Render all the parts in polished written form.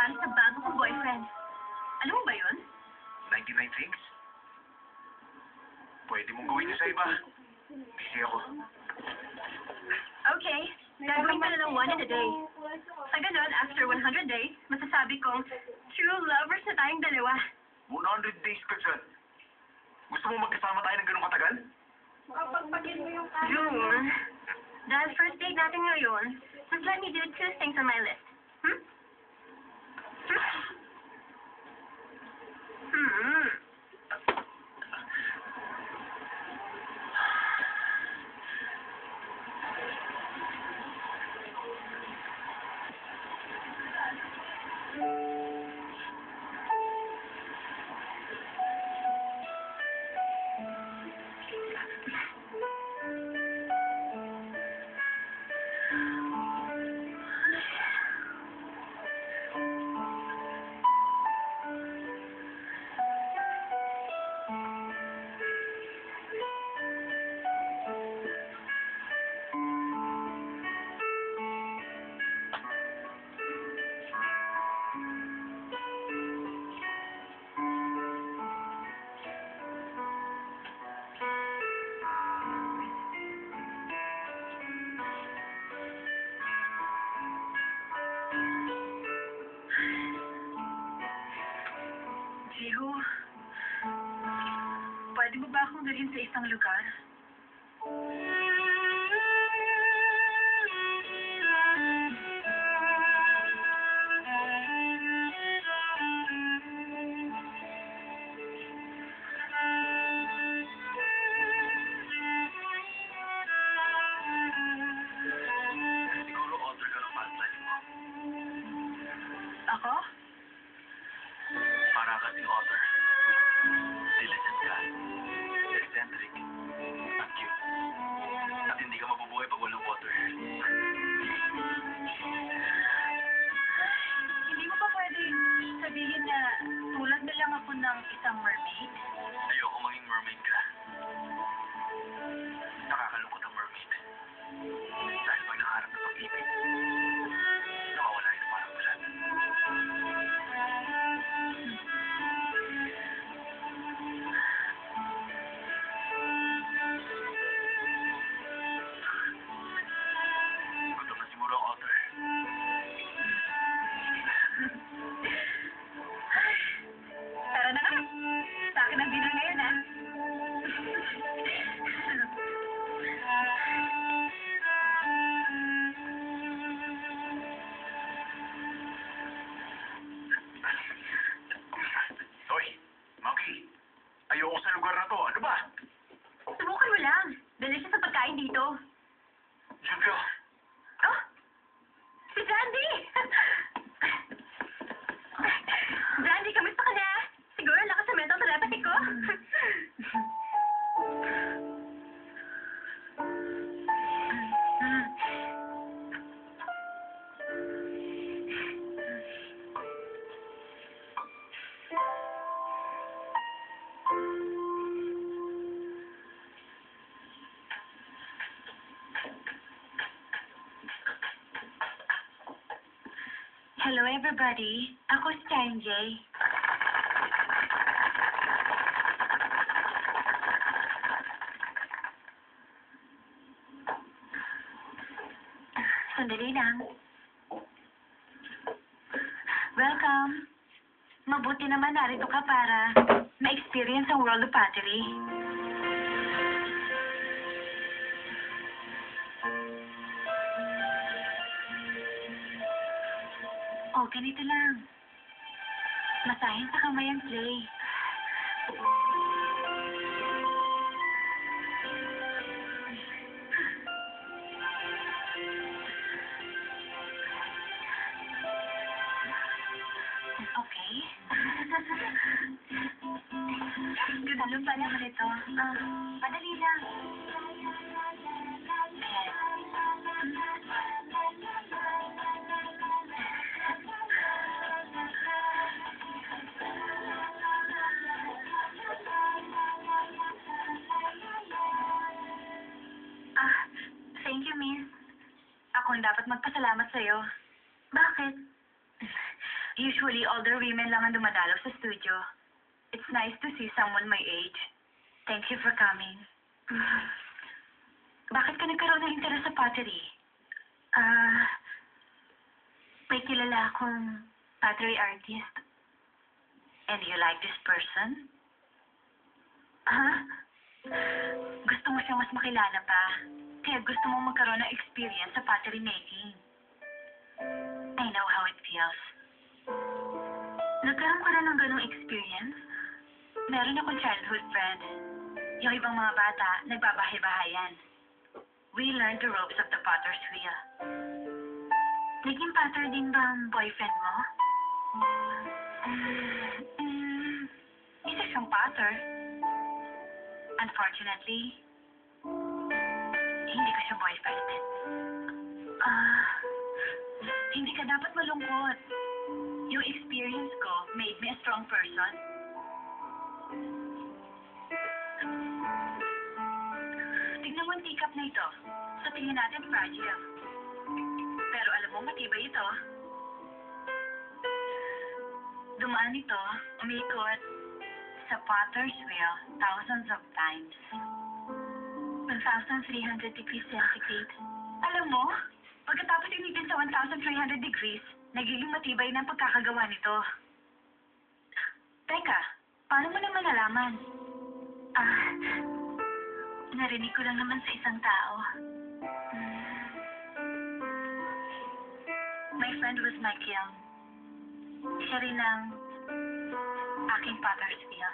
para sa bago kong boyfriend. Alam mo ba yun? 99 things? Pwede mong gawin yun sa iba. Busy ako. Okay, gagawin ko na lang one in a day. Sa ganun, after 100 days, masasabi kong true lovers na tayong dalawa. 100 days ka dyan. Gusto mo magkasama tayo ng ganun katagal? June, dahil first date natin ngayon, just let me do two things on my list. Hmm? Hmm? Jiho, pwede mo ba akong dalhin sa isang lugar? Siguro order ka ng pantay mo. Ako? Para kasing author. Diligent ka. Eccentric. At cute. At hindi ka mabubuhay pag walang water. Hindi mo ba pwede sabihin na tulad na lang ako ng isang mermaid? Ayoko maging mermaid ka. Nakakalungkot ang mermaid. Dahil pag nakaharap ng pag-ibig, nawawala yun ang parang ulan. Gutom na siguro ang author. Tara na nga. Sa akin ang dinner ngayon, ha? Hoy, Monkey. Ayoko sa lugar na to. Ano ba? Subukan mo lang. Dali siya sa pagkain dito. Junpyo. Oh! Si Brandy! Brandy, kamusta ka na? Siguro lakas sa mental telepathy ko. Hello everybody. Ako si MJ. Sandali lang. Welcome. Mabuti naman narito ka para ma-experience ang world of pottery. Oh, ganito lang. Masahin sa kamay ang clay. Okay. Ganun ba naman ito? Madali lang. Thank you, miss. Ako ang dapat magpasalamat sa'yo. Bakit? Usually, older women lang ang dumadalaw sa studio. It's nice to see someone my age. Thank you for coming. Bakit ka nagkaroon ng interes sa pottery? May kilala akong pottery artist. And you like this person? Gusto mo siyang mas makilala pa. Kaya gusto mo magkaroon ng experience sa pottery making. I know how it feels. Nagkaroon ka na ng ganong experience? Meron akong childhood friend. Yung ibang mga bata, nagbabahay-bahayan. We learned the ropes of the potter's wheel. Naging potter din ba ang boyfriend mo? Isa siyang potter. Unfortunately, hindi ko siya boyfriend. Hindi ka dapat malungkot. Yung experience ko made me a strong person. Tignan mo ang teacup na ito. Sa tingin natin fragile. Pero alam mo, matibay ito. Dumaan ito, umikot sa potter's wheel thousands of times. 1,300 degrees centigrade. Alam mo, pagkatapos inigin sa 1,300 degrees, nagiging matibay na ang pagkakagawa nito. Teka, paano mo naman nalaman? Narinig ko lang naman sa isang tao. My friend was my kiln. Siya rin ang aking potter's wheel.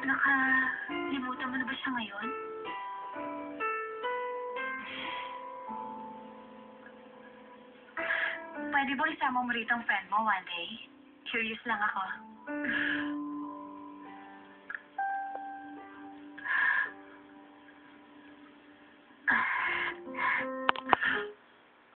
Nakalimutan mo na ba siya ngayon? Pwede ba isama mo rito ang friend mo one day? Curious lang ako.